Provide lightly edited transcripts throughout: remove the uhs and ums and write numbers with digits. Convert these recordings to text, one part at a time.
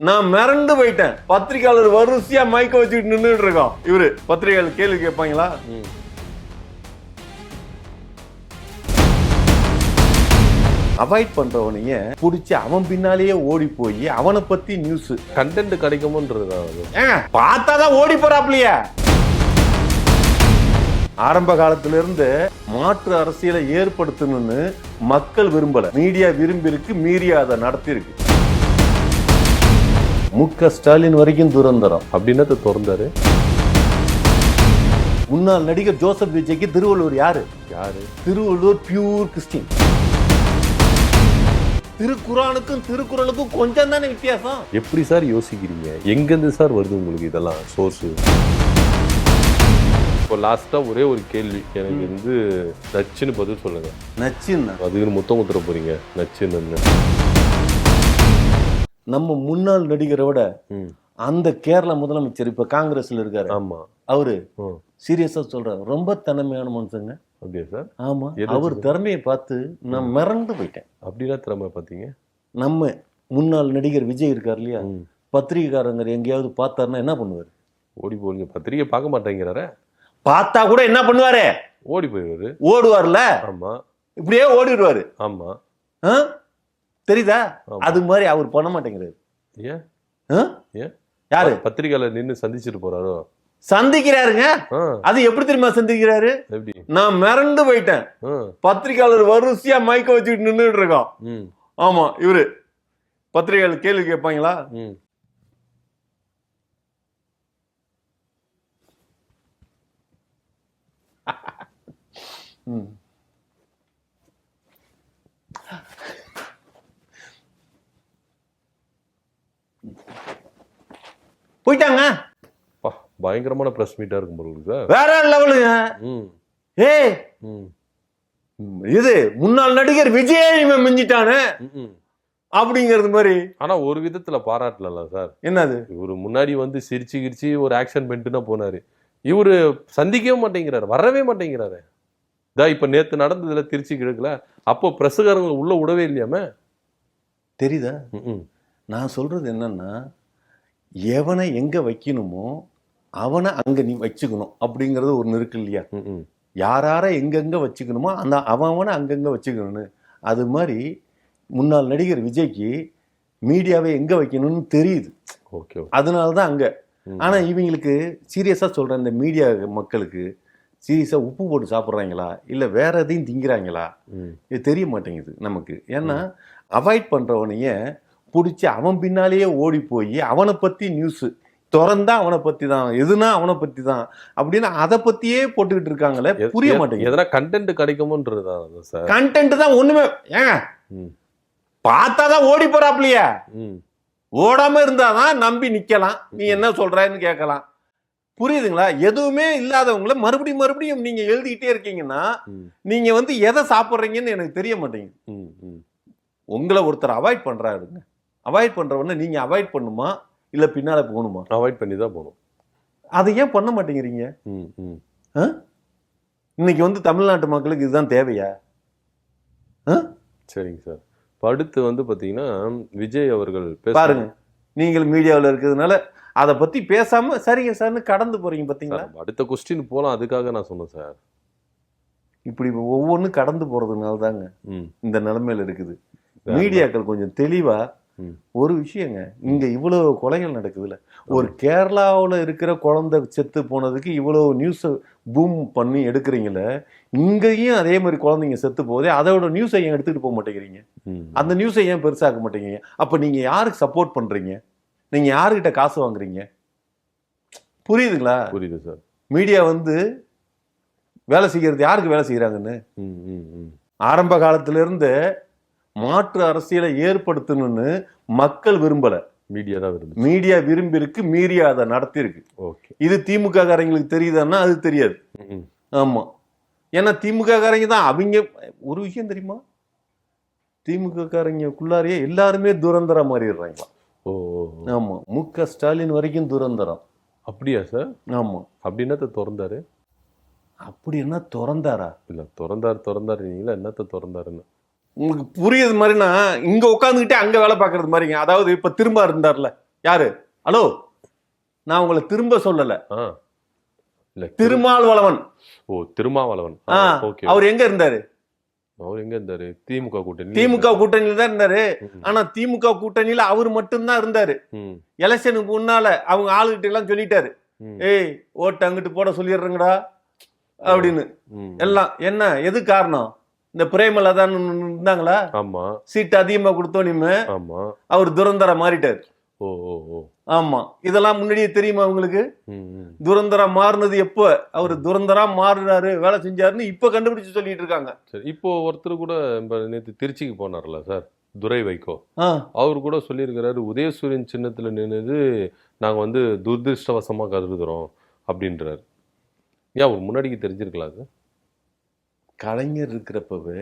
நான் மிரண்டு போயிட்டேன். பத்திரிகையாளர் வரிசையா மைக்க வச்சுட்டு நின்றுட்டு இருக்கோம். இவரு பத்திரிகையாளர் கேள்வி கேட்பாங்களா? அவாய்ட் பண்றவனைய புடிச்சு அவன் பின்னாலேயே ஓடி போய் அவனை பத்தி நியூஸ் கண்டென்ட் கிடைக்குமோன்றது பார்த்தாதான் ஓடி போறாப்லையா. ஆரம்ப காலத்துல இருந்து மாற்று அரசியலை ஏற்படுத்தணும்னு மக்கள் விரும்பல, மீடியா விரும்பிருக்கு, மீறிய அதை நடத்திருக்கு. முக ஸ்டாலின் வரைக்கும் துரந்தரம். அப்படின்னா திறந்தாரு. முன்னாள் நடிகர் ஜோசப் விஜய்க்கு திருவள்ளூர் யாரு? Thiruvallur pure Christian. திருக்குறானுக்கும் திருக்குறளுக்கும் கொஞ்சம் தானே வித்தியாசம். எப்படி சார் யோசிக்கிறீங்க? எங்கிருந்து சார் வருது உங்களுக்கு இதெல்லாம் சோர்ஸ்? இப்போ லாஸ்டா ஒரே ஒரு கேள்வி எனக்கு நச்சுன்னு பதில் சொல்லுங்க. நச்சுன்னு அதுக்கு முத்தம் முத்திர போறீங்க. நச்சுன்னு நம்ம முன்னாள் நடிகரை விட அந்த கேரளா முதலமைச்சர் இப்ப காங்கிரஸ்ல இருக்காரு. ஆமா, அவரு சீரியஸா சொல்றாரு, ரொம்ப திறமையான மனுஷங்க. அப்படியா சார்? ஆமா, அவர் திறமையை பார்த்து நான் மிரண்டு போயிட்டேன். அப்படின்னா திறமை பாத்தீங்க. நம்ம முன்னாள் நடிகர் விஜய் இருக்காரு இல்லையா, பத்திரிகைக்காரங்க எங்கேயாவது பார்த்தாருன்னா என்ன பண்ணுவாரு? ஓடி போறீங்க. பத்திரிகை பார்க்க மாட்டேங்கிறார. பார்த்தா கூட என்ன பண்ணுவாரு? ஓடி போயிடுவாரு. ஓடுவார்ல. ஆமா, இப்படியே ஓடிடுவாரு. ஆமா, தெரியுதா? அது மாதிரி அவர் பண்ண மாட்டேங்கிறாரு. ஏன்? யாரு? பத்திரிகையாளர் நின்று சந்திச்சுட்டு போறாரோ? சந்திக்கிறாருங்க. அது எப்படி தெரியுமா சந்திக்கிறாரு? எப்படி? நான் மிரண்டு போயிட்டேன். பத்திரிகையாளர் வரிசையா மைக்க வச்சுட்டு நின்றுட்டு இருக்கோம். ஆமா, இவரு பத்திரிகையாளர் கேள்வி கேட்பாங்களா? போயிட்டாங்க. பயங்கரமான பிரஸ் மீட்டா இருக்கும் போல சார். வேற லெவலுங்க. இது முன்னாள் நடிகர் விஜய் மிஞ்சிட்டானே அப்படிங்கிறது மாதிரி. ஆனா ஒரு விதத்துல பாராட்டலாம் சார். என்னது? இவரு முன்னாடி சிரிச்சு கிரிச்சு ஒரு ஆக்ஷன் பண்ணிட்டுனா போனாரு. இவரு சந்திக்கவே மாட்டேங்கிறாரு, வரவே மாட்டேங்கிறாரு. இப்ப நேத்து நடந்ததுல திருச்சி கிழக்குல அப்போ பிரசுகாரங்க உள்ள விடவே இல்லையாம. தெரியுதா? நான் சொல்றது என்னன்னா, எவனை எங்க வைக்கணுமோ அவனை அங்க நீ வச்சுக்கணும் அப்படிங்கறது ஒண்ணு இருக்கு இல்லையா? யார எங்கெங்க வச்சுக்கணுமோ அந்த அவனை அங்கங்க வச்சுக்கணும்னு. அது மாதிரி முன்னாள் நடிகர் விஜய்க்கு மீடியாவை எங்க வைக்கணும்னு தெரியுது. அதனாலதான் அங்க. ஆனா இவங்களுக்கு சீரியஸா சொல்றேன், இந்த மீடியா மக்களுக்கு சீரியஸா உப்பு போட்டு சாப்பிட்றாங்களா இல்ல வேற எதையும் திங்கிறாங்களா இது தெரிய மாட்டேங்குது நமக்கு. ஏன்னா அவாய்ட் பண்றவனைய பிடிச்சி அவன் பின்னாலேயே ஓடி போய் அவனை பத்தி நியூஸ் திறந்தா அவனை பத்தி தான், எதுனா அவனை பத்தி தான் அப்படின்னு அதை பத்தியே போட்டுக்கிட்டு இருக்காங்களே. புரிய மாட்டேங்குது. எதனா கண்டென்ட் கிடைக்குமோன்றதுதான் சார். கண்டென்ட் தான் ஒண்ணுமே. ஏங்க பார்த்தாதான் ஓடி போறாப்லையா? ஓடாம இருந்தாதான் நம்பி நிக்கலாம். நீ என்ன சொல்றன்னு கேட்கலாம். புரியுதுங்களா? எதுவுமே இல்லாதவங்கள மறுபடியும் மறுபடியும் நீங்க எழுதிக்கிட்டே இருக்கீங்கன்னா நீங்க எதை சாப்பிட்றீங்கன்னு எனக்கு தெரிய மாட்டேங்குது. உங்களை ஒருத்தர் அவாய்ட் பண்றாருங்க. அவாய்ட் பண்றவன நீங்க அவாய்ட் பண்ணுமா இல்ல பின்னால போகணுமா? அவாய்ட் பண்ணி தான் போகணும். அதை ஏன் பண்ண மாட்டேங்கிறீங்க? இன்னைக்கு தமிழ்நாட்டு மக்களுக்கு இதுதான் தேவையா? சரிங்க சார். அடுத்து பாத்தீங்கன்னா விஜய் அவர்கள் பாருங்க, நீங்கள் மீடியாவில் இருக்கிறதுனால அதை பத்தி பேசாம சரிங்க சார்னு கடந்து போறீங்க. பாத்தீங்களா? அடுத்த கொஸ்டின் போலாம், அதுக்காக நான் சொன்னேன் சார். இப்படி ஒவ்வொன்றும் கடந்து போறதுனால தாங்க இந்த நிலைமையில இருக்குது. மீடியாக்கள் கொஞ்சம் தெளிவா ஒரு விஷயங்க, இங்க இவ்வளவு கொலைகள் நடக்குதுல்ல, ஒரு கேரளாவில் இருக்கிற குழந்தை செத்து போனதுக்கு இவ்வளவு நியூஸ் பூம் பண்ணி எடுக்கிறீங்கள, இங்கேயும் அதே மாதிரி குழந்தைங்க செத்து போதே அதோட நியூஸை ஏன் எடுத்துட்டு போக மாட்டேங்கிறீங்க? அந்த நியூஸை ஏன் பெருசாக்க மாட்டேங்கிறீங்க? அப்ப நீங்க யாருக்கு சப்போர்ட் பண்றீங்க? நீங்க யாருக்கிட்ட காசு வாங்குறீங்க? புரியுதுங்களா? புரியுது சார். மீடியா வேலை செய்யறது யாருக்கு வேலை செய்யறாங்கன்னு. ஆரம்ப காலத்துல இருந்து மாற்று அரசியலை ஏற்படுத்தணும்னு மக்கள் விரும்பல, மீடியா விரும்பிருக்கு, மீறிய அதை நடத்திருக்கு. இது திமுக காரங்களுக்கு தெரியுதான்னா அது தெரியாது. ஆமா, ஏன்னா திமுக காரங்க தான் அவங்க. ஒரு விஷயம் தெரியுமா, திமுக காரங்களுக்குள்ளாரையே எல்லாருமே துரந்தரா மாறிடுறாங்களா. ஆமா, முக ஸ்டாலின் வரைக்கும் துரந்தரம். அப்படியா சார்? ஆமா. அப்படின்னா திறந்தாரு. அப்படி என்ன திறந்தாரா? இல்ல திறந்தாரு என்னத்த திறந்தாருன்னு உங்களுக்கு புரியுது மாதிரினா இங்க உட்காந்துக்கிட்டே அங்க வேலை பார்க்கறது மாதிரிங்க. அதாவது இப்ப திரும்ப இருந்தார்ல, யாரு? ஹலோ, நான் உங்களை திரும்ப சொல்லல. இல்ல திருமாவளவன். ஓ, திருமாவளவன். ஓகே. அவர் எங்க இருந்தாரு? அவர் எங்க இருந்தாரு? திமுக கூட்டணி. திமுக கூட்டணியில தான் இருந்தாரு. ஆனா திமுக கூட்டணியில அவர் மட்டும்தான் இருந்தாரு. எலெக்ஷனுக்கு முன்னால அவங்க ஆளுகிட்ட எல்லாம் சொல்லிட்டாரு, ஏய் ஓட்டு அங்கிட்டு போட சொல்லிடுறேங்கடா அப்படின்னு எல்லாம். என்ன எது காரணம்? இந்த பிரேமலா தான் இருந்தாங்களா? ஆமா. சீட்டு அதிகமா கொடுத்தோனிமே ஆமா, அவர் துரந்தரா மாறிட்டாரு. ஓ ஓ ஓ. ஆமா, இதெல்லாம் முன்னாடியே தெரியுமா உங்களுக்கு? துரந்தரா மாறினது எப்ப? அவர் துரந்தரா மாறுறாரு, வேலை செஞ்சாருன்னு இப்ப கண்டுபிடிச்சு சொல்லிட்டு இருக்காங்க. சரி, இப்போ ஒருத்தர் கூட நேற்று திருச்சிக்கு போனார்ல சார், துரை வைகோ, அவர் கூட சொல்லியிருக்கிறாரு, உதயசூரியன் சின்னத்துல நின்னுது நாங்க வந்து துரதிருஷ்டவசமா கருதுகிறோம் அப்படின்றாரு. ஏன் அவர் முன்னாடிக்கு தெரிஞ்சிருக்கலாம் அது? கலைஞர் இருக்கிறப்பவே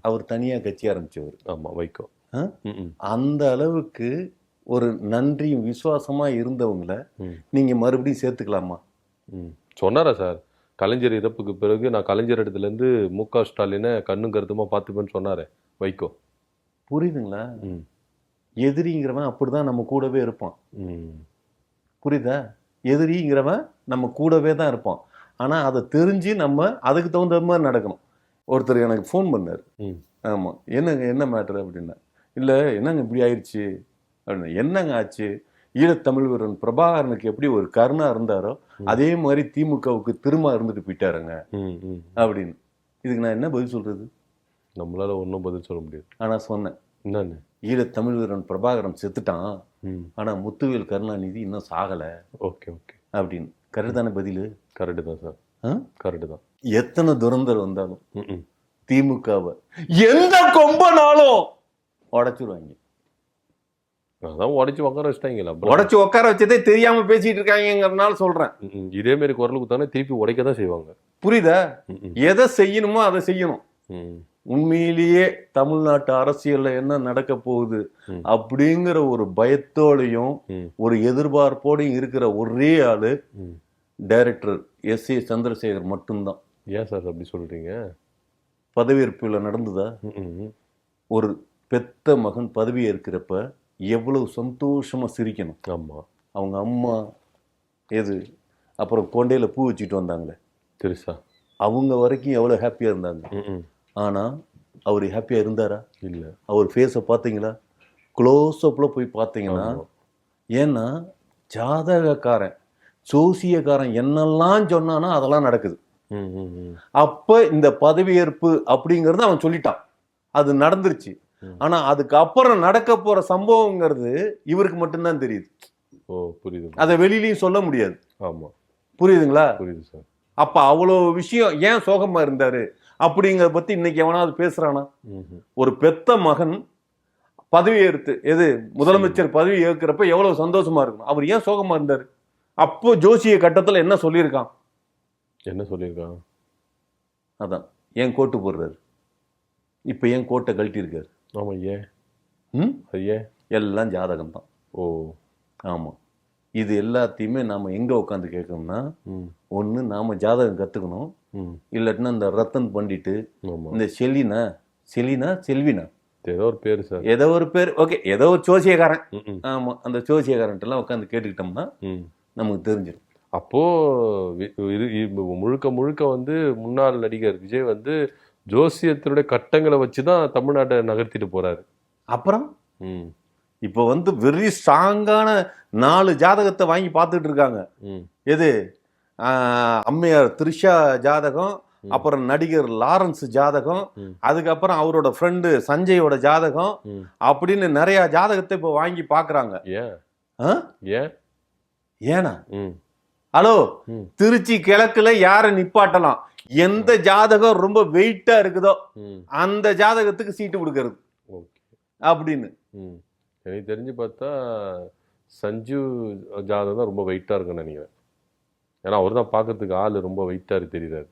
அவர் தனியா கட்சி ஆரம்பிச்சவர். ஆமா, வைகோ. அந்த அளவுக்கு ஒரு நன்றியும் விசுவாசமா இருந்தவங்கள நீங்க மறுபடியும் சேர்த்துக்கலாமா? சொன்னாரா சார்? கலைஞர் இறப்புக்கு பிறகு நான் கலைஞர் இடத்துல இருந்து மு.க. ஸ்டாலினை கண்ணும் கருத்துமா பார்த்துப்பேன்னு சொன்னாரு வைகோ. புரியுதுங்களா? எதிரிங்கிறவன் அப்படிதான் நம்ம கூடவே இருப்பான். புரியுதா? எதிரிங்கிறவன் நம்ம கூடவே தான் இருப்பான். ஆனா அதை தெரிஞ்சு நம்ம அதுக்கு தகுந்த மாதிரி நடக்கணும். ஒருத்தர் எனக்கு ஃபோன் பண்ணார். ஆமா, என்னங்க என்ன மேட்ரு அப்படின்னா, இல்ல என்னங்க இப்படி ஆயிடுச்சு அப்படின்னு. என்னங்க ஆச்சு? ஈழத்தமிழ் வீரன் பிரபாகரனுக்கு எப்படி ஒரு கருணா இருந்தாரோ அதே மாதிரி திமுகவுக்கு திரும்ப இருந்துட்டு போயிட்டாருங்க அப்படின்னு. இதுக்கு நான் என்ன பதில் சொல்றது? நம்மளால ஒன்றும் பதில் சொல்ல முடியாது. ஆனா சொன்னேன், என்னன்னு, ஈழத்தமிழ் வீரன் பிரபாகரன் செத்துட்டான், ஆனா முத்துவேல் கருணாநிதி இன்னும் சாகல. ஓகே ஓகே அப்படின்னு. கரெக்ட் தானே பதில்? கரெக்டு தான் சார், கரெக்டு தான். எத்தனை துரந்தர் வந்தாலும் திமுகவை எந்த கொம்பனாலும் உடைச்சிருவாங்க. அதான் உடைச்சு உட்கார வச்சுட்டாங்களா? உடைச்சு உட்கார வச்சதே தெரியாம பேசிட்டு இருக்காங்கிறதுனால சொல்றேன். இதே மாதிரி குரல் குத்தானே திருப்பி உடைக்க தான் செய்வாங்க. புரியுதா? எதை செய்யணுமோ அதை செய்யணும். உண்மையிலேயே தமிழ்நாட்டு அரசியல்ல என்ன நடக்க போகுது அப்படிங்கிற ஒரு பயத்தோடையும் ஒரு எதிர்பார்ப்போடையும் இருக்கிற ஒரே ஆளு டைரக்டர் S.A. சந்திரசேகர் மட்டும்தான். ஏன் சார் அப்படி சொல்றீங்க? பதவியேற்புல நடந்ததா? ஒரு பெத்த மகன் பதவி ஏற்கிறப்ப எவ்வளவு சந்தோஷமா சிரிக்கணும். ஆமா, அவங்க அம்மா எது அப்புறம் கொண்டையில பூ வச்சுட்டு வந்தாங்களே தெரிசா, அவங்க வரைக்கும் எவ்வளவு ஹாப்பியா இருந்தாங்க. ஆனா அவர் ஹாப்பியா இருந்தாரா? இல்ல. அவர் ஃபேஸை பார்த்தீங்களா? க்ளோஸ் அப்ல போய் பார்த்தீங்கன்னா, ஏன்னா ஜாதகக்காரன் சோசியக்காரன் என்னெல்லாம் சொன்னானோ அதெல்லாம் நடக்குது. அப்ப இந்த பதவியேற்பு அப்படிங்கறது அவன் சொல்லிட்டான், அது நடந்துருச்சு. ஆனா அதுக்கு அப்புறம் நடக்க போற சம்பவங்கிறது இவருக்கு மட்டும்தான் தெரியுது. ஓ, புரியுது. அதை வெளியிலயும் சொல்ல முடியாது. ஆமா, புரியுதுங்களா? புரியுது சார். அப்ப அவ்வளவு விஷயம் ஏன் சோகமா இருந்தாரு அப்படிங்கறத பத்தி இன்னைக்கு எவனாவது பேசுறானா? ஒரு பெத்த மகன் பதவி ஏற்று முதலமைச்சர் பதவி ஏற்கிறப்ப எவ்வளவு சந்தோஷமா இருக்கும். அவர் ஏன் சோகமா இருந்தாரு? அப்போ ஜோசிய கட்டத்துல என்ன சொல்லியிருக்கான்? என்ன சொல்லியிருக்கான்? அதான் ஏன் கோட்டு போடுறாரு, இப்ப ஏன் கோட்டை கழட்டி இருக்காரு. ஆமா, ஏன்? ஏன்? எல்லாம் ஜாதகம் தான். ஓ, ஆமா. இது எல்லாத்தையுமே நாம எங்க உட்காந்து கேட்கணும்னா, ஒண்ணு நாம ஜாதகம் கத்துக்கணும், இல்லாட்டினா இந்த ரத்தன் பண்டிட்டு இந்த செல்வினா ஏதோ ஒரு பேரு சார், ஏதோ ஒரு பேர், ஓகே, ஏதோ ஒரு ஜோசியக்காரன். ஆமா, அந்த ஜோசியக்காரன் எல்லாம் உட்காந்து கேட்டுக்கிட்டோம்னா நமக்கு தெரிஞ்சிடும். அப்போ முழுக்க முழுக்க வந்து முன்னாள் நடிகர் விஜய் வந்து ஜோசியத்தினுடைய கட்டங்களை வச்சுதான் தமிழ்நாட்டை நகர்த்திட்டு போறாரு. அப்புறம் இப்ப வந்து வெரி ஸ்ட்ராங்கான 4 ஜாதகத்தை வாங்கி பார்த்துட்டு இருக்காங்க. எது? அம்மையார் த்ரிஷா ஜாதகம், அப்புறம் நடிகர் லாரன்ஸ் ஜாதகம், அதுக்கப்புறம் அவரோட ஃப்ரெண்டு சஞ்சயோட ஜாதகம், அப்படின்னு நிறைய ஜாதகத்தை இப்ப வாங்கி பாக்குறாங்க. ஏனா ஹலோ, திருச்சி கிழக்குல யார நிப்பாட்டலாம், எந்த ஜாதகம் ரொம்ப வெயிட்டா இருக்குதோ அந்த ஜாதகத்துக்கு சீட்டு கொடுக்கறது அப்படின்னு. எனக்கு தெரிஞ்சு பார்த்தா சஞ்சு ஜாதகம் தான் ரொம்ப வெயிட்டா இருக்குன்னு நினைக்கிறேன். ஏன்னா அவர் தான் பார்க்கறதுக்கு ஆளு ரொம்ப வெயிட்டா தெரியுறாரு.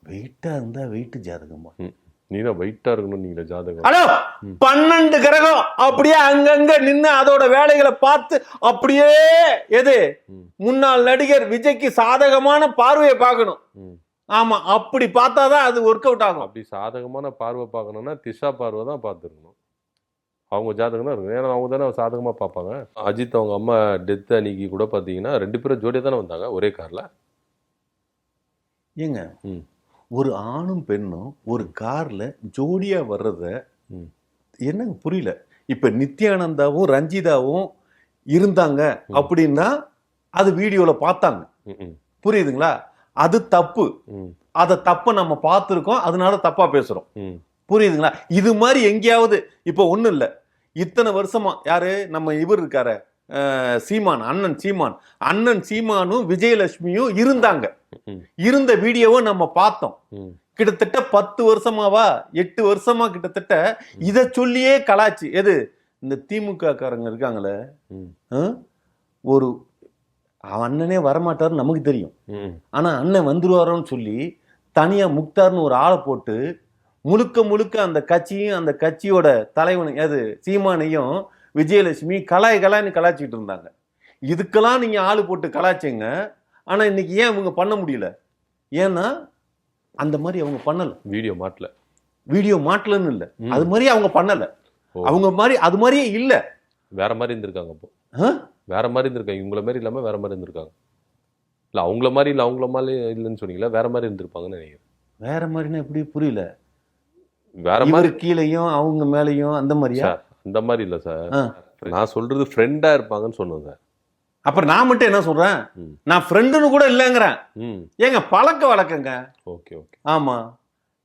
வெயிட்டா இருந்தா வெயிட் ஜாதகமா? நீ தான் வெயிட்டா இருக்கணும் நீங்க ஜாதகம். ஹலோ, 12 கிரகம் அப்படியே அங்கங்க நின்று அதோட வேலைகளை பார்த்து அப்படியே முன்னாள் நடிகர் விஜய்க்கு சாதகமான பார்வையை பார்க்கணும். ஆமா, அப்படி பார்த்தாதான் அது ஒர்க் அவுட் ஆகும். அப்படி சாதகமான பார்வை பார்க்கணும்னா திஷா பார்வை தான் பார்த்துருக்கணும். அவங்க ஜாதகம் தான் இருக்கும். ஏன்னா அவங்க தானே சாதகமாக பார்ப்பாங்க. அஜித் அவங்க அம்மா டெத் அன்னைக்கு கூட பார்த்தீங்கன்னா 2 பேரும் ஜோடியாக தானே வந்தாங்க ஒரே காரில். ஏங்க ஒரு ஆணும் பெண்ணும் ஒரு கார்ல ஜோடியா வர்றத என்னங்க புரியல. இப்ப நித்யானந்தாவும் ரஞ்சிதாவும் இருந்தாங்க அப்படின்னா அது வீடியோல பார்த்தாங்க, புரியுதுங்களா? அது தப்பு. அத தப்ப நம்ம பார்த்திருக்கோம், அதனால தப்பா பேசுறோம், புரியுதுங்களா? இது மாதிரி எங்கேயாவது இப்ப ஒண்ணும் இல்ல, இத்தனை வருஷமா யாரு நம்ம இவர் இருக்காரு சீமான், அண்ணன் சீமானும் விஜயலட்சுமியும் இருந்தாங்க. இருந்த வீடியோவை நம்ம பார்த்தோம். கிட்டத்தட்ட 10 வருஷமாவா 8 வருஷமா கிட்டத்தட்ட இத சொல்லியே கலாச்சு. எது இந்த திமுக காரங்க இருக்காங்களே, ஒரு அண்ணனே வரமாட்டாருன்னு நமக்கு தெரியும், ஆனா அண்ணன் வந்துருவாரோன்னு சொல்லி தனியா முக்தார்னு ஒரு ஆளை போட்டு முழுக்க அந்த கட்சியும் அந்த கட்சியோட தலைவன் எது சீமானையும் விஜயலட்சுமி கலாய்ன்னு கலாய்ச்சிட்டு இருந்தாங்க. இதுக்கெல்லாம் நீங்க ஆளு போட்டு கலாய்ச்சிங்க. ஆனா இன்னைக்கு ஏன் அவங்க பண்ண முடியல? ஏன்னா அந்த மாதிரி அவங்க பண்ணல. வீடியோ மாட்டலன்னு இல்ல, அது மாதிரி அவங்க பண்ணல. அவங்க மாதிரி அது மாதிரியே இல்ல, வேற மாதிரி இருந்திருக்காங்க. அப்போ வேற மாதிரி இருந்திருக்காங்க, இவங்கள மாதிரி இல்லாம வேற மாதிரி இருந்திருக்காங்க. இல்ல அவங்கள மாதிரி இல்ல அவங்கள மாதிரி இல்லைன்னு சொன்னீங்களா, வேற மாதிரி இருந்திருப்பாங்கன்னு நினைக்கிறேன். வேற மாதிரினா எப்படி? புரியல. வேற மாதிரி கீழையும் அவங்க மேலையும் அந்த மாதிரியா? அந்த மாதிரி இல்ல சார், நான் சொல்றது ஃப்ரெண்டா இருப்பாங்கன்னு சொன்னேன் சார். அப்புறம் நான் மட்டும் என்ன சொல்றேன், நான் ஃப்ரெண்டுன்னு கூட இல்லைங்கிறேன். ஏங்க பழக்க வழக்கங்க. ஓகே. ஆமா,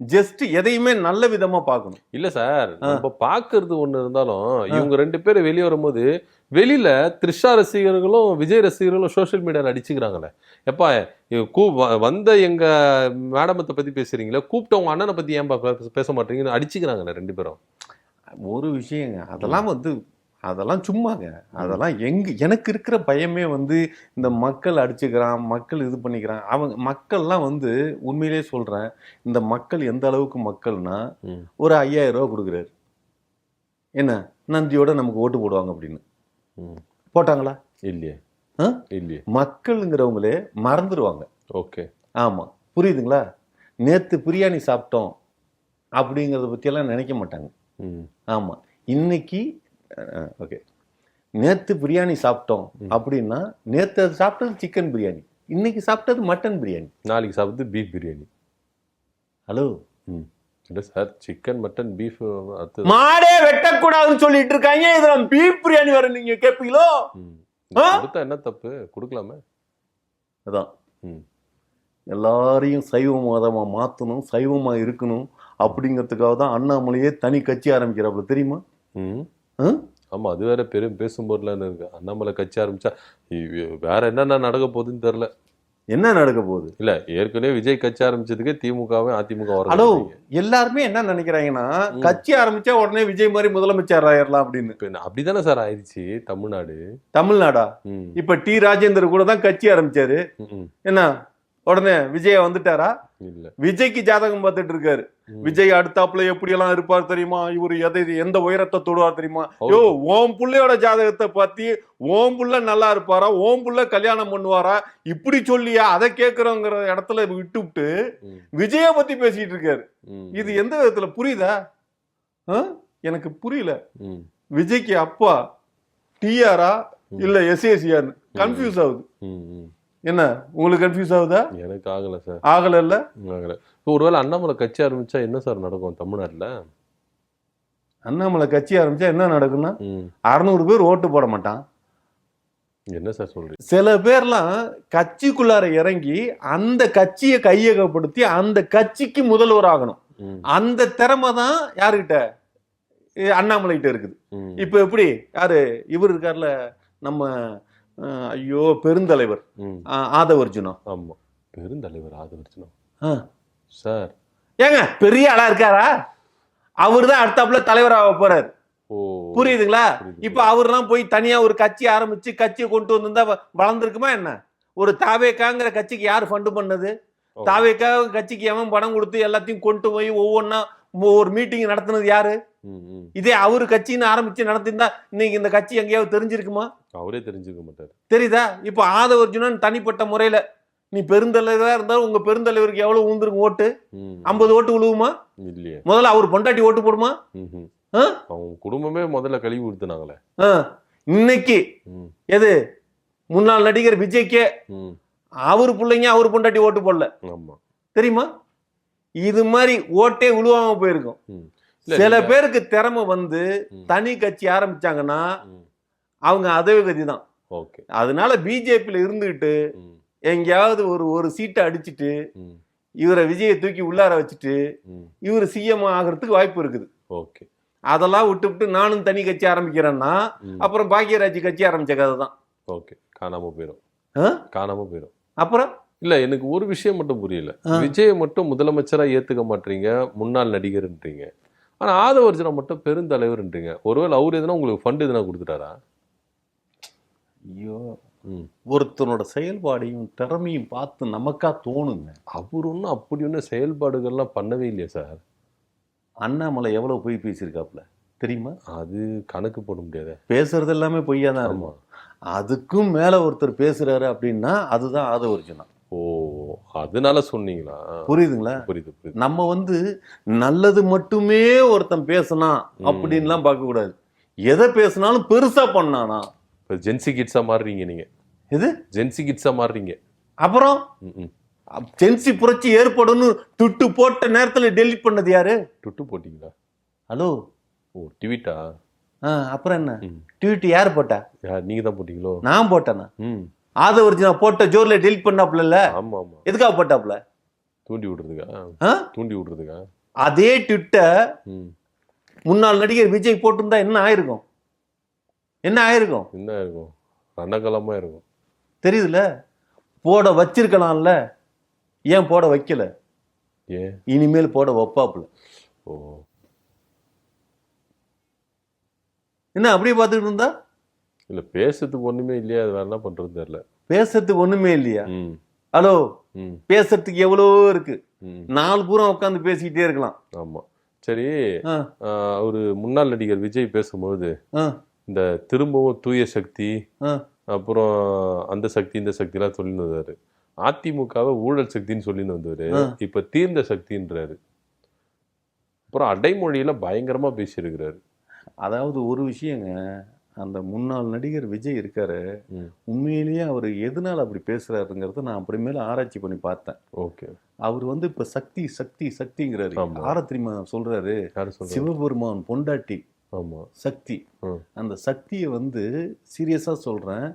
ஜஸ்ட் எதையுமே நல்ல விதமா பார்க்கணும். இல்ல சார், நம்ம பாக்குறது ஒண்ணு இருந்தாலும் இவங்க 2 பேரும் வெளியே வரும்போது வெளியில த்ரிஷா ரசிகர்களும் விஜய் ரசிகர்களும் சோசியல் மீடியால அடிச்சுக்கிறாங்களே. எப்பா வந்த எங்க மேடமத்தை பத்தி பேசுறீங்களா, கூப்பிட்ட உங்க அண்ணனை பத்தி ஏன் பேச மாட்டீங்கன்னு அடிச்சுக்கிறாங்களே 2 பேரும். ஒரு விஷயங்க, அதெல்லாம் சும்மாங்க. அதெல்லாம் எனக்கு இருக்கிற பயமே இந்த மக்கள் அடிச்சுக்கிறான், மக்கள் இது பண்ணிக்கிறான். அவங்க மக்கள்லாம் உண்மையிலே சொல்றேன், இந்த மக்கள் எந்த அளவுக்கு மக்கள்னா, ஒரு 5000 ரூபா கொடுக்குறாரு, என்ன நந்தியோட நமக்கு ஓட்டு போடுவாங்க அப்படின்னு போட்டாங்களா? இல்லையே. மக்கள்ங்கிறவங்களே மறந்துடுவாங்க. ஓகே, ஆமா, புரியுதுங்களா? நேத்து பிரியாணி சாப்பிட்டோம் அப்படிங்கறத பத்தி எல்லாம் நினைக்க மாட்டாங்க. ஆமா, இன்னைக்கு ஓகே, நேத்து பிரியாணி சாப்பிட்டோம் அப்படின்னா நேத்து அது சாப்பிட்டது சிக்கன் பிரியாணி, இன்னைக்கு சாப்பிட்டது மட்டன் பிரியாணி, நாளைக்கு சாப்பிட்டது பீஃப் பிரியாணி. ஹலோ, இல்ல சார், சிக்கன் மட்டன் பீஃப் மாடே வெட்டக்கூடாதுன்னு சொல்லிட்டு இருக்காங்க, இதுல பீஃப் பிரியாணி வர நீங்க கேப்பீங்களோ? கொடுத்தா என்ன தப்பு, கொடுக்கலாமே. அதான் எல்லாரையும் சைவ மதமா மாத்தணும், சைவமா இருக்கணும் அப்படிங்கிறதுக்காக தான் அண்ணாமலையே தனி கட்சி ஆரம்பிக்கிறாப்புல, தெரியுமா? ஆமா, அது வேற பெரும் பேசும்போதுல இருக்கு. அண்ணாமலை கட்சி ஆரம்பிச்சா வேற என்னென்ன நடக்க போகுதுன்னு தெரியல. என்ன நடக்க போகுது? இல்ல, ஏற்கனவே விஜய் கட்சி ஆரம்பிச்சதுக்கு திமுகவும் அதிமுக ஹலோ, எல்லாருமே என்ன நினைக்கிறாங்கன்னா, கட்சி ஆரம்பிச்சா உடனே விஜய் மாதிரி முதலமைச்சர் ஆயிரலாம் அப்படின்னு. அப்படிதானே சார் ஆயிடுச்சு தமிழ்நாடா? இப்ப டி ராஜேந்தர் கூட தான் கட்சி ஆரம்பிச்சாரு, என்ன உடனே விஜய வந்துட்டாரா? இல்ல, விஜய்க்கு ஜாதகம் பார்த்துட்டு இருக்காரு. விஜய் அடுத்தாப்புல எப்படி எல்லாம் இருப்பார் தெரியுமா, இவரு எந்த உயரத்தை தொடுவார் தெரியுமா? யோ, ஓம் புள்ளையோட ஜாதகத்தை பத்தி ஓம் புள்ள நல்லா இருப்பாரா, ஓம் புள்ள கல்யாணம் பண்ணுவாரா, இப்படி சொல்லியா அதை கேட்கிறோங்கிற இடத்துல விட்டு விஜய பத்தி பேசிட்டு இருக்காரு. இது எந்த விதத்துல புரியுதா? எனக்கு புரியல. விஜய்க்கு அப்பா டிஆரா இல்ல எஸ்ஏசியான்னு கன்ஃபியூஸ் ஆகுது. என்ன உங்களுக்கு கன்ஃபியூஸ் ஆகுதா? எனக்கு ஆகல சார். ஆகல. ஒருவேளை அண்ணாமலை கட்சி ஆரம்பிச்சா என்ன சார் நடக்கும் தமிழ்நாட்டுல? அண்ணாமலை கட்சி ஆரம்பிச்சா என்ன நடக்கும்னா 600 பேர் ஓட்டு போட மாட்டான். என்ன சார் சொல்றீங்க? சில பேர்லாம் கட்சிக்குள்ளார இறங்கி அந்த கட்சியை கையகப்படுத்தி அந்த கட்சிக்கு முதல்வர் ஆகணும். அந்த திறமை தான் யாருகிட்ட? அண்ணாமலை கிட்ட இருக்குது. இப்ப எப்படி யாரு இவர் இருக்கார்ல, நம்ம ஐயோ பெருந்தலைவர் ஆதவர்ஜுனா. ஆமா, பெருந்தலைவர் ஆதவர்ஜுனா சார். ஏங்க பெரிய ஆளா இருக்காரா? அவருதான் அடுத்தாப்புல தலைவராக போறாரு. புரியுதுங்களா? இப்ப அவர்லாம் போய் தனியா ஒரு கட்சி ஆரம்பிச்சு கட்சியை கொண்டு வந்திருந்தா வளர்ந்துருக்குமா என்ன? ஒரு தாவேக்காங்கிற கட்சிக்கு யாரு ஃபண்டு பண்ணது? தாவேக்கா கட்சிக்கு எவன் பணம் கொடுத்து எல்லாத்தையும் கொண்டு போய் ஒவ்வொன்னா ஒரு மீட்டிங் நடத்தினது யாரு? இதே அவரு கட்சின்னு ஆரம்பிச்சு நடத்திருந்தா இன்னைக்கு இந்த கட்சி எங்கேயாவது தெரிஞ்சிருக்குமா? அவரே தெரிஞ்சுக்க மாட்டாரு. தெரியுதா? இப்ப ஆதவர்ஜுனன் தனிப்பட்ட முறையில நீ பெருந்தலைவரா இருந்தாலும் உங்க பெருந்தலைவருக்கு எவ்வளவு ஊந்துருங்க ஓட்டு? 50 ஓட்டு விழுவுமா? இல்லையே. முதல்ல அவர் பொண்டாட்டி ஓட்டு போடுமா? ஆ? அவங்க குடும்பமே முதல்ல கழுவி ஊத்துனாங்களே. ஆ. இன்னைக்கு ம். எது முன்னாள் நடிகர் விஜய்க்கே ம். அவரு பிள்ளைங்க அவரு பொண்டாட்டி ஓட்டு போடல ஆமா. தெரியுமா? இது மாதிரி ஓட்டே உழுவாம போயிருக்கும். ம். இல்ல சில நீங்க பேருக்கு திறமை வந்து ம். தனி கட்சி ஆரம்பிச்சாங்கன்னா ம். அவங்க அதே கதி தான். ஓகே. அதனால பிஜேபியில இருந்துகிட்டு ம். எங்கேயாவது ஒரு சீட்டை அடிச்சிட்டு ம். இவரை விஜயை தூக்கி உள்ளார வச்சுட்டு ம். இவர் சிஎம் ஆகிறதுக்கு வாய்ப்பு இருக்குது. ஓகே. அதெல்லாம் விட்டு நானும் தனி கட்சி ஆரம்பிக்கிறேன்னா ம். அப்புறம் பாக்கியராஜ் கட்சி ஆரம்பிச்ச கதை தான். ஓகே. காணாம போயிடும். ஆ? காணாம போயிடும். அப்புறம் இல்ல எனக்கு ஒரு விஷயம் மட்டும் புரியல. விஜயை மட்டும் முதலமைச்சரா ஏத்துக்க மாட்டீங்க, முன்னாள் நடிகர்ன்றீங்க. ஆனா ஆதவர்ஜனா மட்டும் பெருந்தலைவர்ன்றீங்க. ஒருவேளை அவர் எதுனா உங்களுக்கு ஃபண்ட் எதுனா கொடுத்துட்டாரா? ஐயோ, ம். ஒருத்தனோட செயல்பாடையும் திறமையும் பார்த்து நமக்கா தோணுங்க. அவர் ஒன்றும் அப்படி ஒன்றும் செயல்பாடுகள்லாம் பண்ணவே இல்லையா சார்? அண்ணாமலை எவ்வளவு பொய் பேசியிருக்காப்ல தெரியுமா? அது கணக்கு போட முடியாது. பேசுறது எல்லாமே பொய்யா தான் ஆமா. இருக்கும். அதுக்கும் மேல ஒருத்தர் பேசுறாரு அப்படின்னா அதுதான் ஆதவர்ஜனா. ஓ, அதனால சொன்னீங்களா? புரியுதுங்களா? புரியுது புரியுது. நம்ம வந்து நல்லது மட்டுமே ஒருத்தன் பேசினான் அப்படின்லாம் பார்க்க கூடாது. எதை பேசினாலும் பெருசா பண்ணானா. இப்போ ஜென்சி கிட்ஸா மாறுறீங்க நீங்க. எது ஜென்சி கிட்ஸா மாறுறீங்க. அப்புறம் ம். ஜென்சி புரட்சி ஏற்படும் துட்டு போட்ட நேரத்துல டெலிட் பண்ணது யாரு? டுட்டு போட்டீங்களா? ஹலோ. ஓ, ட்வீட்டா? அப்புறம் என்ன ம். ட்வீட் யார் போட்டா? யார் நீங்க தான் போட்டீங்களோ? நான் போட்டேனா? ம். ஆதவர்ஜனா போட்ட ஜோர்ல டெலிட் பண்ணாப்ல. ஆமா ஆமா. எதுக்காக போட்டாப்ல? தூண்டி விடுறதுக்கா? ஆ? தூண்டி விடுறதுக்கா? அதே ட்விட்டர் ம். முன்னாள் நடிகர் விஜய் போட்டிருந்தா என்ன ஆயிருக்கும்? என்ன ஆயிருக்கும் என்ன இருக்கும்? ரணகலமா இருக்கும். தெரியுதுல? போட வச்சிருக்கலாம்ல, ஏன் போட வைக்கல? ஏன்? இனிமேல் போட வைப்பாப்புல. ஓ, என்ன அப்படியே பார்த்துட்டு இருந்தா? இல்ல பேசுறதுக்கு ஒண்ணுமே இல்லையா? அது வேற என்ன பண்றது தெரியல. பேசுறதுக்கு ஒண்ணுமே இல்லையா? ம். ஹலோ, ம். பேசுறதுக்கு எவ்வளவோ இருக்கு. ம். நாலு பூரா உட்காந்து பேசிக்கிட்டே இருக்கலாம். ஆமா. சரி, ஆ, ஒரு முன்னாள் நடிகர் விஜய் பேசும்போது ஆ, இந்த திரும்பவும் தூய சக்தி, ஆ. அப்புறம் அந்த சக்தி இந்த சக்திலாம் சொல்லின்னு வந்தாரு. அதிமுகவை ஊழல் சக்தின்னு சொல்லின்னு வந்தவரு இப்ப தீர்ந்த சக்தின்றாரு. அப்புறம் அடைமொழியில பயங்கரமா பேசியிருக்கிறாரு. அதாவது ஒரு விஷயங்க, அந்த முன்னாள் நடிகர் விஜய் இருக்காரு, ம். உண்மையிலேயே அவர் எதனால அப்படி பேசுறாருங்கிறத நான் அப்புறமேல ஆராய்ச்சி பண்ணி பார்த்தேன். ஓகே. அவர் வந்து இப்ப சக்தி சக்தி சக்திங்கிறாரு. ஆமா. யார தெரியுமா சொல்றாரு? யாரு சொல்றாரு? சிவபெருமான் பொண்டாட்டி ஆமா. சக்தி. ம். அந்த சக்தியை வந்து சீரியஸா சொல்றேன்,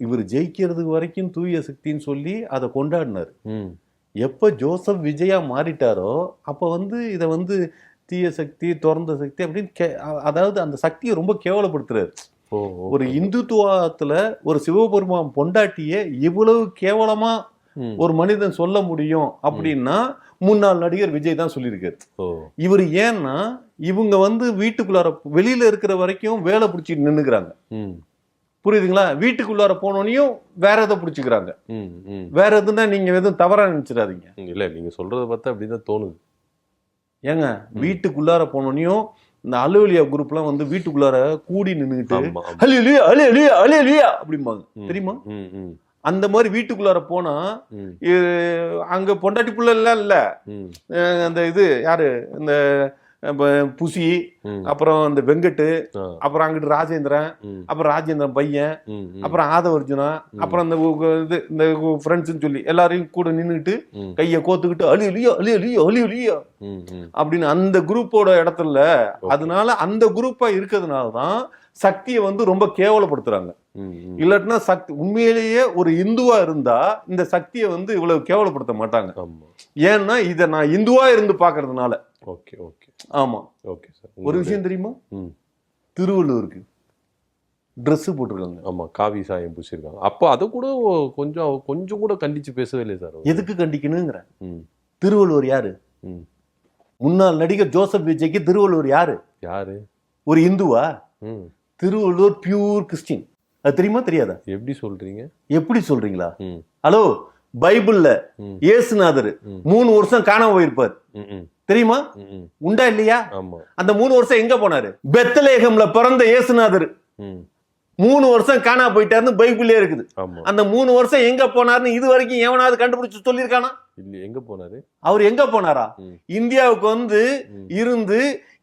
இவர் ஜெயிக்கிறது வரைக்கும் தூய சக்தின்னு சொல்லி அதை கொண்டாடினார். ம். எப்ப ஜோசப் விஜயா மாறிட்டாரோ அப்ப வந்து இதை வந்து தீய சக்தி திறந்த சக்தி அப்படின்னு அதாவது அந்த சக்தியை ரொம்ப கேவலப்படுத்துறாரு. ஓ, ஒரு இந்துத்துவத்துல ஒரு சிவபெருமான் பொண்டாட்டிய இவ்வளவு கேவலமா ம். ஒரு மனிதன் சொல்ல முடியும் அப்படின்னா முன்னாள் நடிகர் விஜய் தான் சொல்லியிருக்காரு. ஓ. இவர் ஏன்னா இவங்க வந்து வீட்டுக்குள்ளார வெளியில இருக்கிற வரைக்கும் வேலை பிடிச்சிட்டு நின்னுக்கிறாங்க. ம். புரியுதுங்களா? வீட்டுக்குள்ளார போனோனையும் வேற எதை பிடிச்சிக்கிறாங்க. ம். ம். வேற எதுன்னா நீங்க எதுவும் தவறா நினைச்சிடாதீங்க. இல்ல நீங்க சொல்றத பார்த்தா அப்படிதான் தோணுது. ஏங்க வீட்டுக்குள்ளார போனோனையும் இந்த அலுவலியா குரூப்லாம் வந்து வீட்டுக்குள்ளார கூடி நின்னுக்கிட்டு ஆமா, ஆமா. அலியலியா அலியலியா அலியலியா அப்படிம்பாங்க. ம். தெரியுமா? ம். ம். அந்த மாதிரி வீட்டுக்குள்ளார போனா ம். அங்க பொண்டாட்டி புள்ள எல்லாம் இல்ல, ம். அந்த இது யாரு இந்த புசி, ம். அப்புறம் இந்த வெங்கட்டு, ஆ. அப்புறம் அங்கிட்டு ராஜேந்திரன், ம். அப்புறம் ராஜேந்திரன் பையன், ம். ம். அப்புறம் ஆதவர்ஜுனா, அப்புறம் இந்த இது இந்த ஃப்ரெண்ட்ஸ்ன்னு சொல்லி எல்லாரையும் கூட நின்றுட்டு ம். கையை கோத்துக்கிட்டு அலியலியோ அலியலியோ அலியலியோ ம். ம். அப்படின்னு அந்த குரூப்போட இடத்துல. அதனால அந்த குரூப்பா இருக்கிறதுனால தான் சக்தியை வந்து ரொம்ப கேவலப்படுத்துறாங்க. ம். ம். இல்லாட்டினா சக்தி உண்மையிலேயே ஒரு இந்துவா இருந்தா இந்த சக்தியை வந்து இவ்வளவு கேவலப்படுத்த மாட்டாங்க. ஆமா. ஏன்னா இதை நான் இந்துவா இருந்து பாக்குறதுனால. ஓகே ஓகே ஆமா. Okay sir. ஒரு விஷயம் தெரியுமா? ம். திருவள்ளூருக்கு Dress போட்டிருக்காங்க. ஆமா, காவி சாயம் பூசிருக்காங்க. அப்போ அதை கூட கொஞ்சம் கூட கண்டிச்சு பேசவே இல்லை சார். எதுக்கு கண்டிக்கணுங்கிற? ம். திருவள்ளுவர் யாரு? ம். முன்னாள் நடிகர் ஜோசப் விஜய்க்கு திருவள்ளுவர் யாரு? யாரு? ஒரு இந்துவா? ம். Thiruvalluvar pure Christian. அது தெரியுமா தெரியாதா? எப்படி சொல்றீங்க? எப்படி சொல்றீங்களா? ம். ஹலோ, பைபிள்ல ம். இயேசுநாதர் 3 வருஷம் காணாம போயிருப்பார். ம். ம். தெரியுமா? ம். உண்டா இல்லையா? ஆமா. அந்த 3 வருஷம் எங்க போனாரு? பெத்லகேம்ல பிறந்த இயேசுநாதர் ம். 3 வருஷம் காணா போயிட்டாருன்னு பைபிளே இருக்குது. ஆமா. அந்த 3 வருஷம் எங்க போனாருன்னு இது வரைக்கும் எவனாவது கண்டுபிடிச்சு சொல்லியிருக்கானா? இல்ல, எங்க போனாரு? அவர் எங்க போனாரா? இந்தியாவுக்கு வந்து இருந்து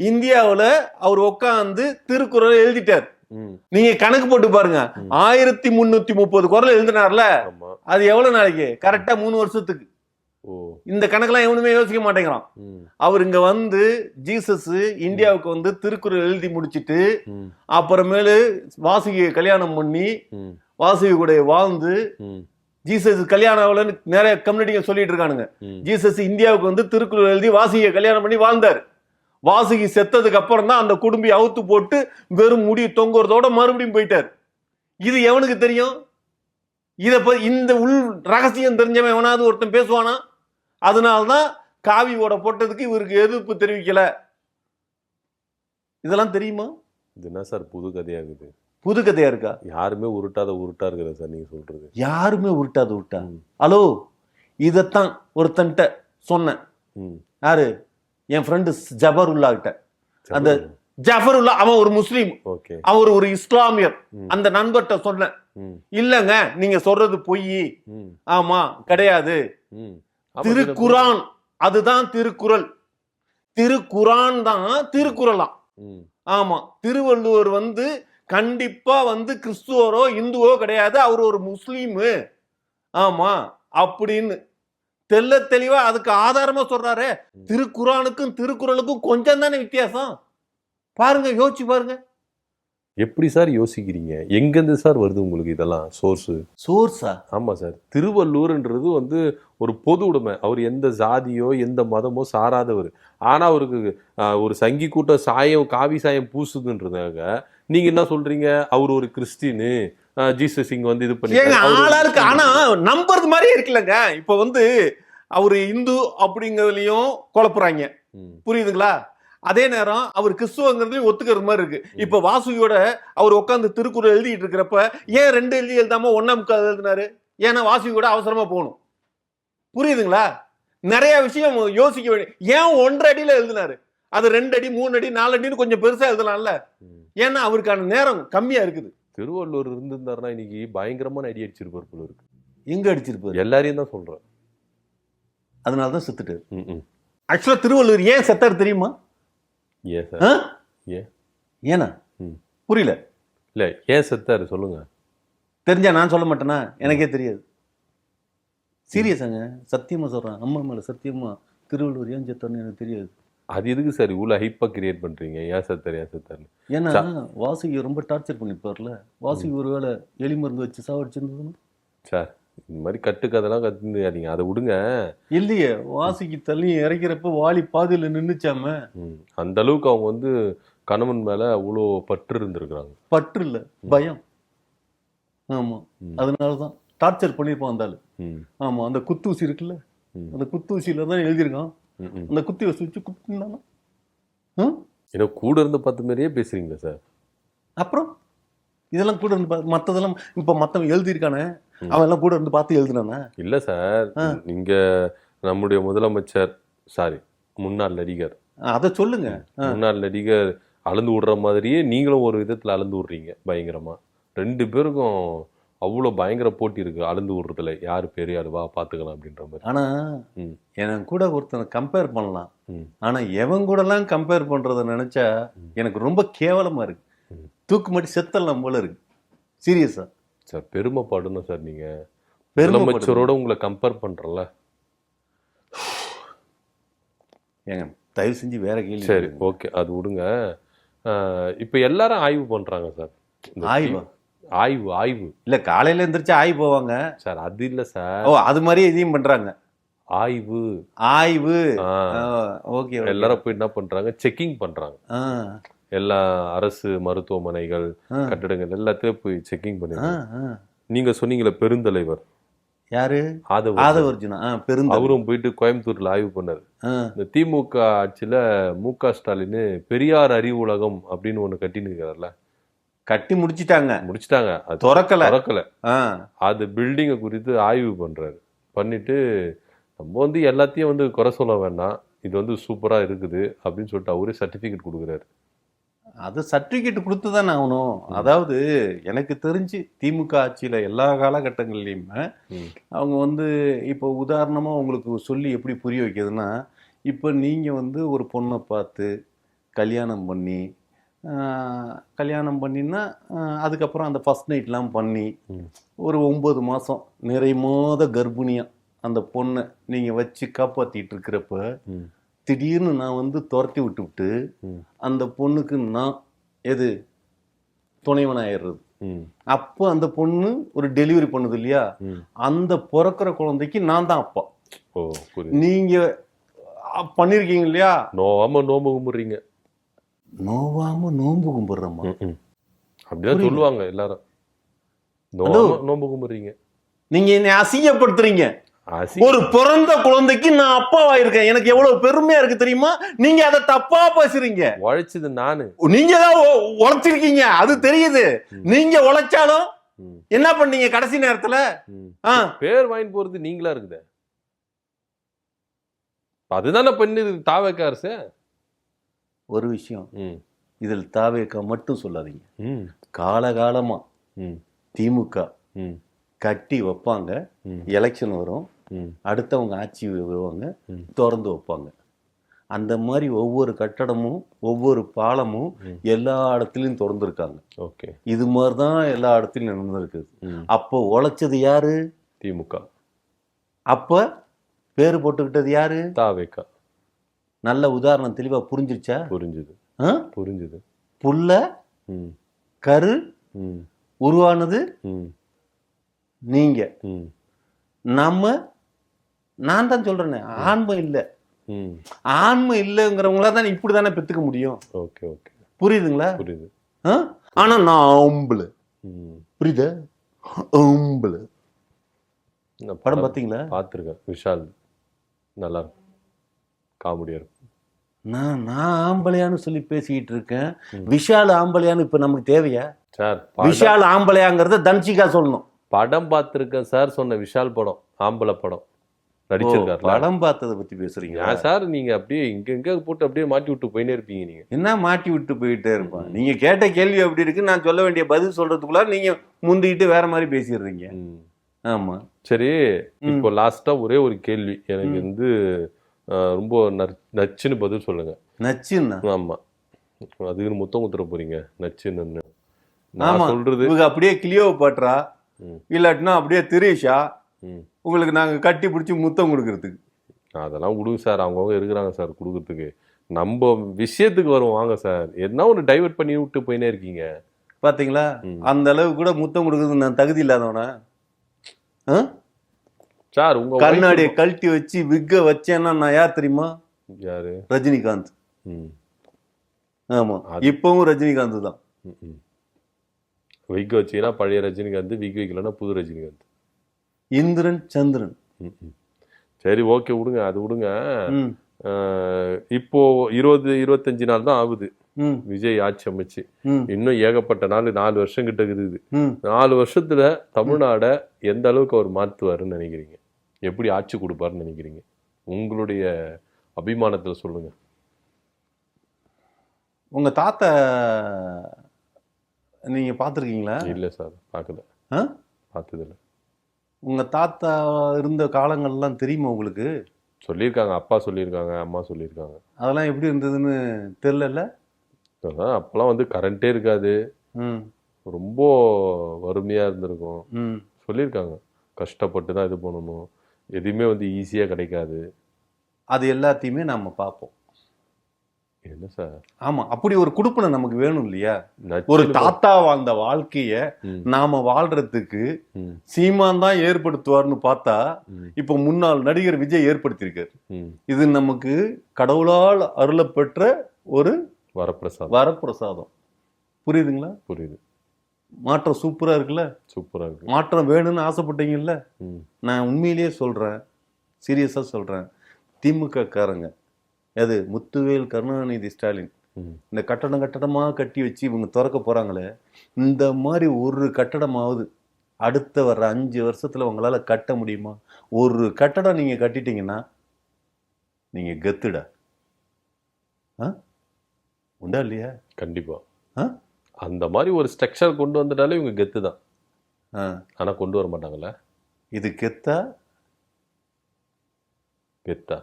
இந்தியாவுல அவர் உட்காந்து திருக்குறள் எழுதிட்டார். நீங்க கணக்கு போட்டு பாருங்க, 1330 குறள் எழுதினார்ல, அது எவ்வளவு நாளைக்கு? கரெக்டா 3 வருஷத்துக்கு. இந்த கணக்கெல்லாம் எவனுமே யோசிக்க மாட்டேங்கிறான். அவர் இங்க வந்து ஜீசஸ் இந்தியாவுக்கு வந்து திருக்குறள் எழுதி முடிச்சிட்டு அப்புறமேலு வாசுகியை கல்யாணம் பண்ணி வாசுகி கூட வாழ்ந்து, ஜீசஸ் கல்யாணம் நிறைய கம்யூனிட்டிங்க சொல்லிட்டு இருக்கானுங்க. ஜீசஸ் இந்தியாவுக்கு வந்து திருக்குறள் எழுதி வாசுகியை கல்யாணம் பண்ணி வாழ்ந்தார். வாசுகி செத்ததுக்கு அப்புறம் தான் அந்த குடும்பி அவுத்து போட்டு வெறும் முடி தொங்குறதோட மறுபடியும் போயிட்டார். இது எவனுக்கு தெரியும்? இந்த உள் ரகசியம் தெரிஞ்சவன் எவனாவது ஒருத்தன் பேசுவானா? அதனால்தான் காவியோட போட்டதுக்கு இவருக்கு எதிர்ப்பு தெரிவிக்கல. இதெல்லாம் தெரியுமா? இது என்ன சார் புது கதையா இருக்குது? புது கதையா இருக்கா? யாருமே உருட்டாத உருட்டா இருக்கிற சார் நீங்க சொல்றது. யாருமே உருட்டாத உருட்டா? ஹலோ, இதத்தான் ஒருத்தன்ட்ட சொன்னேன். யாரு? என் ஃப்ரெண்டு ஜபருல்லா கிட்ட. அந்த ஜஃபருல்லா அவன் ஒரு முஸ்லீம், அவர் ஒரு இஸ்லாமியர். அந்த நண்பர்கிட்ட சொன்னேன், இல்லங்க நீங்க சொல்றது பொய், ஆமா கிடையாது, திருக்குரான் அதுதான் திருக்குறள், திருக்குரான் தான் திருக்குறளாம். ஆமா, திருவள்ளுவர் வந்து கண்டிப்பா வந்து கிறிஸ்துவரோ இந்துவோ கிடையாது, அவர் ஒரு முஸ்லீமு, ஆமா அப்படின்னு தெல்ல தெளிவா அதுக்கு ஆதாரமா சொல்றாரு. திருக்குறானுக்கும் திருக்குறளுக்கும் கொஞ்சம் தானே வித்தியாசம். பாருங்க, யோசிச்சு பாருங்க. எப்படி சார் யோசிக்கிறீங்க? எங்கிருந்து சார் வருது உங்களுக்கு இதெல்லாம் சோர்ஸா? ஆமா சார், திருவள்ளூர்ன்றது வந்து ஒரு பொது உடைமை. அவர் எந்த ஜாதியோ எந்த மதமோ சாராதவர். ஆனா அவருக்கு ஒரு சங்கி கூட்டம் சாயம் காவி சாயம் பூசுதுன்றதாக நீங்க என்ன சொல்றீங்க? அவர் ஒரு கிறிஸ்டினு, ஜீசஸ் இங்க வந்து இது பண்ணி ஆளாருக்கு. ஆனா நம்புறது மாதிரி இருக்குல்லங்க. இப்ப வந்து அவரு இந்து அப்படிங்கிறதுலயும் குழப்புறாங்க, புரியுதுங்களா? அதே நேரம் அவர் கிறிஸ்துவங்கிறதையும் ஒத்துக்கிறது மாதிரி இருக்கு. இப்ப வாசுகியோட அவர் உட்காந்து திருக்குறள் எழுதிட்டு இருக்கிறப்ப ஏன் 2 எழுதி எழுதாம 1 எழுதினாரு? ஏன்னா வாசுகியோட அவசரமா போகணும், புரியுதுங்களா? நிறைய விஷயம் யோசிக்க வேண்டிய. ஏன் 1.5 அடியில எழுதினாரு? அது 2 அடி 3 அடி 4 அடின்னு கொஞ்சம் பெருசா எழுதலாம்ல. ஏன்னா அவருக்கான நேரம் கம்மியா இருக்குது. திருவள்ளூர் இருந்திருந்தாருன்னா இன்னைக்கு பயங்கரமான அடி அடிச்சிருப்பாரு போல இருக்கு. எங்க அடிச்சிருப்பாரு? எல்லாரையும் தான் சொல்றேன். அதனாலதான் செத்துட்டு. ஆக்சுவலா திருவள்ளூர் ஏன் செத்தாரு தெரியுமா? ஏன்னா புரியல. இல்ல, ஏன் செத்தாரு சொல்லுங்க. தெரிஞ்சா நான் சொல்ல மாட்டேனா? எனக்கே தெரியாது. சீரியஸாங்க, சத்தியமா சொல்றேன், அம்மா மேல சத்தியமா திருவள்ளூர் ஏன் செத்தாருன்னு எனக்கு தெரியாது. அது எதுக்கு சார் இவ்வளவு ஹைப்பா கிரியேட் பண்றீங்க? ஏன் செத்தாரு? ஏன்னா வாசுகி ரொம்ப டார்ச்சர் பண்ணிப்பார்ல. வாசுகி ஒருவேளை எலி மருந்து வச்சு சாவடிச்சிருந்ததுன்னு சார் இந்த மாதிரி கட்டுக்கதெல்லாம் கத்துக்காதீங்க, அதை விடுங்க. இல்லையே, வாசுகி தள்ளி இறக்கிறப்ப வாலி பாதியில நின்னுச்சாம. அந்த அளவுக்கு அவங்க வந்து கணவன் மேல அவ்வளோ பற்று இருந்திருக்கிறாங்க. பற்று இல்ல, பயம். ஆமா, அதனாலதான் டார்ச்சர் பண்ணிருப்பான் அந்த ஆளு. ஆமா, அந்த குத்தூசி இருக்குல்ல, அந்த குத்தூசியில தான் எழுதியிருக்கான். அந்த குத்தி வச்சு குத்துனானா ஏதோ கூட இருந்து 10 மாதிரியே பேசுறீங்களா சார்? அப்புறம் இதெல்லாம் கூட இருந்து மத்ததெல்லாம் இப்ப மத்தவன் எழுதியிருக்கானே, அவன் எல்லாம் கூட இருந்து பார்த்து எழுதுனானா? இல்ல சார், நீங்க நம்முடைய முதலமைச்சர், சாரி முன்னாள் நடிகர், அத சொல்லுங்க. முன்னாள் நடிகர் அளந்து விடுற மாதிரியே நீங்களும் ஒரு விதத்துல அளந்து விடுறீங்க பயங்கரமா. 2 பேருக்கும் அவ்வளோ பயங்கர போட்டி இருக்கு அளந்து விடுறதுல, யாரு பெரிய ஆளுவா பாத்துக்கலாம் அப்படின்ற மாதிரி. ஆனா எனக்கு கூட ஒருத்தனை கம்பேர் பண்ணலாம். ஆனா எவன் கூட எல்லாம் கம்பேர் பண்றத நினைச்சா எனக்கு ரொம்ப கேவலமா இருக்கு. தூக்கு மாட்டி செத்தலாம் போல இருக்கு. சீரியஸா சார், பெருமைப்படணும் சார். நீங்க முதலமைச்சரோட உங்களை கம்பேர் பண்றல. ஏங்க தயவு செஞ்சு வேற கேள்வி. சரி, ஓகே, அது விடுங்க. இப்ப எல்லாரும் ஆய்வு பண்றாங்க சார். ஆய்வு இல்ல, காலையில எந்திரிச்சு ஆய்வு போவாங்க சார். அது இல்ல சார். ஓ, அது மாதிரி இதையும் பண்றாங்க. ஆய்வு ஓகே. எல்லாரும் போய் என்ன பண்றாங்க? செக்கிங் பண்றாங்க. எல்லா அரசு மருத்துவமனைகள், கட்டடங்கள் எல்லாத்தையும் போய் செக்கிங் பண்ணிருக்காங்க. நீங்க சொன்னீங்களே பெருந்தலைவர் யாரு? ஆதவர்ஜுனா. அவரும் போயிட்டு கோயம்புத்தூர்ல ஆய்வு பண்ணாரு. இந்த திமுக ஆட்சியில மு.க. ஸ்டாலின் பெரியார் அறிவுலகம் அப்படின்னு ஒண்ணு கட்டின்னு இருக்காருல்ல, கட்டி முடிச்சிட்டாங்க. அது திறக்கல. அது பில்டிங்கை குறித்து ஆய்வு பண்றாரு. பண்ணிட்டு நம்ம வந்து எல்லாத்தையும் வந்து குறை சொல்ல வேண்டாம், இது வந்து சூப்பரா இருக்குது அப்படின்னு சொல்லிட்டு அவரே சர்டிபிகேட் கொடுக்குறாரு. அது சர்டிஃபிகேட் கொடுத்து தானே ஆகணும். அதாவது எனக்கு தெரிஞ்சு திமுக ஆட்சியில் எல்லா காலகட்டங்கள்லையுமே அவங்க வந்து இப்போ உதாரணமாக உங்களுக்கு சொல்லி எப்படி புரிய வைக்கிறதுனா, இப்போ நீங்கள் வந்து ஒரு பொண்ணை பார்த்து கல்யாணம் பண்ணி கல்யாணம் பண்ணினா அதுக்கப்புறம் அந்த ஃபர்ஸ்ட் நைட்லாம் பண்ணி ஒரு 9 மாதம் நிறை மாத கர்ப்பிணியாக அந்த பொண்ணை நீங்கள் வச்சு காப்பாற்றிட்டு இருக்கிறப்ப திடீர்னு நான் வந்து துரத்தி விட்டுவிட்டு அந்த பொண்ணுக்கு நான் எது துணைவனாயிடுறது. அப்போ அந்த பொண்ணு ஒரு டெலிவரி பண்ணுது இல்லையா, அந்த பிறக்கிற குழந்தைக்கு நான் தான் அப்பா. நீங்க பண்ணிருக்கீங்க இல்லையா? நோவாம நோம்பு கும்பிடுறீங்க. நோவாம நோம்பு கும்பிடுறோமா? அப்படிதான் சொல்லுவாங்க எல்லாரும். நோம்பு கும்பிடுறீங்க. நீங்க என்னை அசிங்கப்படுத்துறீங்க. ஒரு பிறந்த குழந்தைக்கு நான் அப்பாவாயிருக்கேன். எனக்கு எவ்வளவு பெருமையா இருக்கு தெரியுமா? நீங்க அதை தப்பா பேசுறீங்க. உழைச்சது நானு, நீங்க தான் உழைச்சிருக்கீங்க, அது தெரியுது. நீங்க உழைச்சாலும் என்ன பண்ணீங்க கடைசி நேரத்துல? பேர் வாங்கி போறது நீங்களா இருக்குது. அதுதானே பண்ணிரு தாவேக்கா அரசு. ஒரு விஷயம், இதில் தாவேக்கா மட்டும் சொல்லாதீங்க. காலகாலமா திமுக கட்டி வைப்பாங்க, எலெக்ஷன் வரும், அடுத்தவங்க ஆட்சி வருவாங்க, திறந்து வைப்பாங்க. அந்த மாதிரி ஒவ்வொரு கட்டடமும் ஒவ்வொரு பாலமும் எல்லா இடத்துலையும் திறந்துருக்காங்க. ஓகே, இது மாதிரி தான் எல்லா இடத்துலையும் நடந்திருக்குது. அப்போ உழைச்சது யாரு? திமுக. அப்ப பேரு போட்டுக்கிட்டது யாரு? தாவேக்கா. நல்ல உதாரணம் தெளிவா புரிஞ்சிருச்சா? புரிஞ்சுது, புரிஞ்சுது. புல்ல கரு உருவானது நீங்க. நான் தான் சொல்றேன், ஆன்மை இல்லை. ஆன்மை இல்லைங்கிறவங்களா தான் இப்படி தானே பெத்துக்க முடியும். ஓகே ஓகே, புரியுதுங்களா? புரியுது. ஆனா நான் ஆம்பளை, புரியுதா? ஆம்பளை. படம் பார்த்தீங்களா? பார்த்துருக்கேன். விஷால் நல்லா இருக்கும், காமெடியா இருக்கும். நான் ஆம்பளையான்னு சொல்லி பேசிக்கிட்டு இருக்கேன். விஷால் ஆம்பளையான்னு இப்ப நமக்கு தேவையா சார்? விஷால் ஆம்பளையாங்கிறத தன்சிகா சொல்லணும். படம் பார்த்துருக்கேன் சார், சொன்ன விஷால் படம் ஆம்பளை படம் நடிச்சிருக்காரு. படம் பார்த்ததை பத்தி பேசுறீங்க சார்? நீங்க அப்படியே இங்க போட்டு அப்படியே மாட்டி விட்டு போயினே இருப்பீங்க. நீங்க என்ன மாட்டி விட்டு போயிட்டே இருப்பான்? நீங்க கேட்ட கேள்வி அப்படி இருக்கு, நான் சொல்ல வேண்டிய பதில் சொல்றதுக்குள்ள நீங்க முந்திக்கிட்டு வேற மாதிரி பேசிடுறீங்க. ஆமா, சரி. இப்போ லாஸ்டா ஒரே ஒரு கேள்வி எனக்கு வந்து ரொம்ப நச்சுன்னு பதில் சொல்லுங்க. நச்சுன்னா? ஆமா, அதுக்கு முத்தம் குத்துற போறீங்க நச்சுன்னு. நான் சொல்றது இவங்க அப்படியே கிளியோபாட்ரா இல்லாட்டினா அப்படியே திரேஷா உங்களுக்கு நாங்க கட்டி பிடிச்சி முத்தம் கொடுக்கறதுக்கு. அதெல்லாம் விடுங்க சார், அவங்கவுங்க இருக்கிறாங்க சார் கொடுக்கறதுக்கு. நம்ம விஷயத்துக்கு வரும் வாங்க சார். என்ன ஒரு டைவர்ட் பண்ணி விட்டு போயினே இருக்கீங்க. பாத்தீங்களா? அந்த அளவு கூட முத்தம் கொடுக்கறதுக்கு நான் தகுதி இல்லாதவனா சார்? உங்க கண்ணாடியை கழட்டி வச்சு விக்க வச்சேன்னா நான் யார் தெரியுமா? யாரு? ரஜினிகாந்த். ஆமா, இப்பவும் ரஜினிகாந்த் தான். விக் வச்சீங்கன்னா பழைய ரஜினிகாந்த், விக் வைக்கலன்னா புது ரஜினிகாந்த். இந்திரன் சந்திரன். சரி, ஓகே, விடுங்க, அது விடுங்க. இப்போ 20-25 நாள் தான் ஆகுது விஜய் ஆட்சி அமைச்சு. இன்னும் ஏகப்பட்ட நாள், 4 வருஷம் கிட்ட இருக்குது. 4 வருஷத்துல தமிழ்நாட எந்த அளவுக்கு அவர் மாற்றுவாருன்னு நினைக்கிறீங்க? எப்படி ஆட்சி கொடுப்பாருன்னு நினைக்கிறீங்க? உங்களுடைய அபிமானத்துல சொல்லுங்க. உங்க தாத்தா நீங்க பாத்துருக்கீங்களா? இல்ல சார், பார்க்கல. பார்த்ததில்ல. உங்க தாத்தா இருந்த காலங்கள்லாம் தெரியுமா உங்களுக்கு? சொல்லியிருக்காங்க, அப்பா சொல்லியிருக்காங்க, அம்மா சொல்லியிருக்காங்க. அதெல்லாம் எப்படி இருந்ததுன்னு தெரியல. அப்பெல்லாம் வந்து கரண்டே இருக்காது, ரொம்ப வறுமையா இருந்திருக்கும் சொல்லியிருக்காங்க. கஷ்டப்பட்டு தான் இது பண்ணணும், எதுவுமே வந்து ஈஸியா கிடைக்காது. அது எல்லாத்தையுமே நம்ம பார்ப்போம். என்ன சார்? ஆமா, அப்படி ஒரு குடுப்பனை நமக்கு வேணும் இல்லையா? ஒரு தாத்தா வாழ்ந்த வாழ்க்கைய நாம வாழ்றதுக்கு சீமான் தான் ஏற்படுத்துவார்னு பார்த்தா இப்ப முன்னாள் நடிகர் விஜய் ஏற்படுத்தியிருக்காரு. இது நமக்கு கடவுளால் அருளப்பெற்ற ஒரு வரப்பிரசாதம். புரியுதுங்களா? புரியுது. மாற்றம் சூப்பரா இருக்குல்ல? சூப்பரா இருக்கு. மாற்றம் வேணும்னு ஆசைப்பட்டீங்கல்ல? நான் உண்மையிலேயே சொல்றேன், சீரியஸா சொல்றேன், திமுக காரங்க, அது முத்துவேல், கருணாநிதி, ஸ்டாலின், இந்த கட்டடமா கட்டி வச்சு இவங்க திறக்க போறாங்களே, இந்த மாதிரி ஒரு கட்டடமாவது அடுத்த வர 5 வருஷத்துல உங்களால கட்ட முடியுமா? ஒரு கட்டடம் நீங்க கட்டிட்டீங்கன்னா நீங்க கெத்துடா. உண்டா இல்லையா? கண்டிப்பா. ஆ அந்த மாதிரி ஒரு ஸ்ட்ரக்சர் கொண்டு வந்துட்டாலே இவங்க கெத்து தான். ஆ ஆனா கொண்டு வர மாட்டாங்கல்ல. இது கெத்தா கெத்தா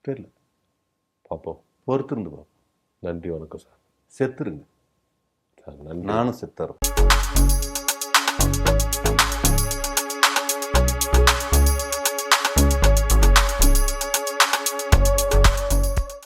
தெரியல, பார்ப்போம். பொறுத்திருந்து பார்ப்போம். நன்றி, வணக்கம் சார். செத்துருங்க, சார் நன்றி. நானும் செத்துறேன்.